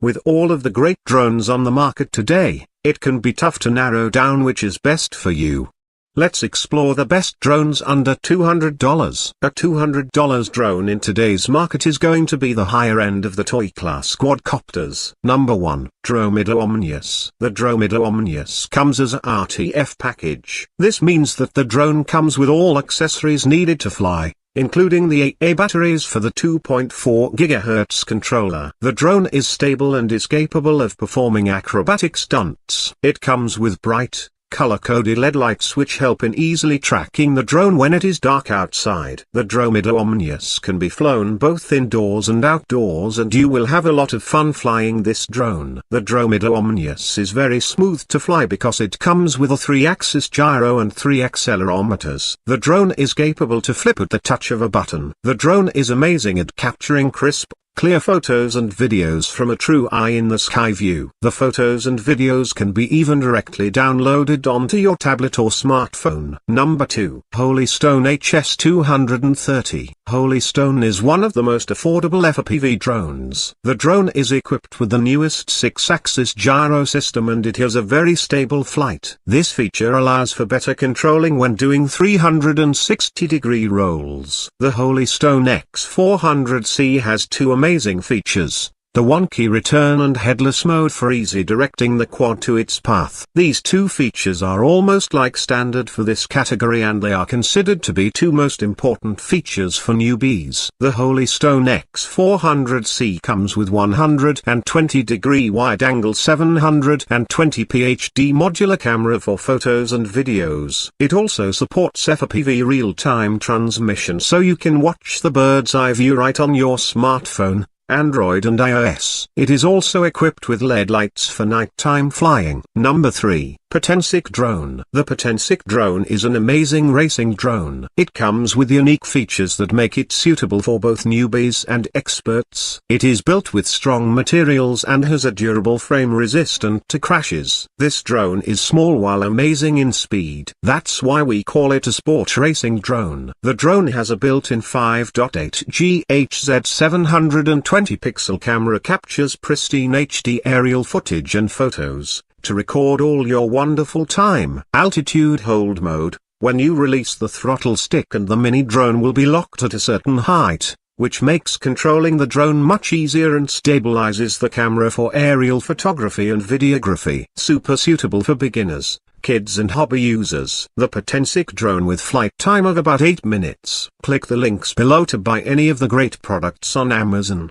With all of the great drones on the market today, it can be tough to narrow down which is best for you. Let's explore the best drones under $200. A $200 drone in today's market is going to be the higher end of the toy class quadcopters. Number 1. Dromida Omnius. The Dromida Omnius comes as a RTF package. This means that the drone comes with all accessories needed to fly, including the AA batteries for the 2.4 GHz controller. The drone is stable and is capable of performing acrobatic stunts. It comes with bright, color-coded LED lights which help in easily tracking the drone when it is dark outside. The Dromida Omnius can be flown both indoors and outdoors, and you will have a lot of fun flying this drone. The Dromida Omnius is very smooth to fly because it comes with a 3-axis gyro and 3 accelerometers. The drone is capable to flip at the touch of a button. The drone is amazing at capturing crisp, clear photos and videos from a true eye-in-the-sky view. The photos and videos can be even directly downloaded onto your tablet or smartphone. Number 2. Holy Stone HS230. Holy Stone is one of the most affordable FPV drones. The drone is equipped with the newest 6-axis gyro system, and it has a very stable flight. This feature allows for better controlling when doing 360-degree rolls. The Holy Stone X400C has two amazing features: the one-key return and headless mode for easy directing the quad to its path. These two features are almost like standard for this category, and they are considered to be two most important features for newbies. The Holy Stone X400C comes with 120-degree wide-angle 720p HD modular camera for photos and videos. It also supports FPV real-time transmission, so you can watch the bird's eye view right on your smartphone, Android and iOS. It is also equipped with LED lights for nighttime flying. Number 3. Potensic Drone. The Potensic drone is an amazing racing drone. It comes with unique features that make it suitable for both newbies and experts. It is built with strong materials and has a durable frame resistant to crashes. This drone is small while amazing in speed. That's why we call it a sport racing drone. The drone has a built-in 5.8 GHz 720-pixel camera, captures pristine HD aerial footage and photos to record all your wonderful time. Altitude hold mode: when you release the throttle stick and the mini drone will be locked at a certain height, which makes controlling the drone much easier and stabilizes the camera for aerial photography and videography. Super suitable for beginners, kids and hobby users. The Potensic drone with flight time of about 8 minutes. Click the links below to buy any of the great products on Amazon.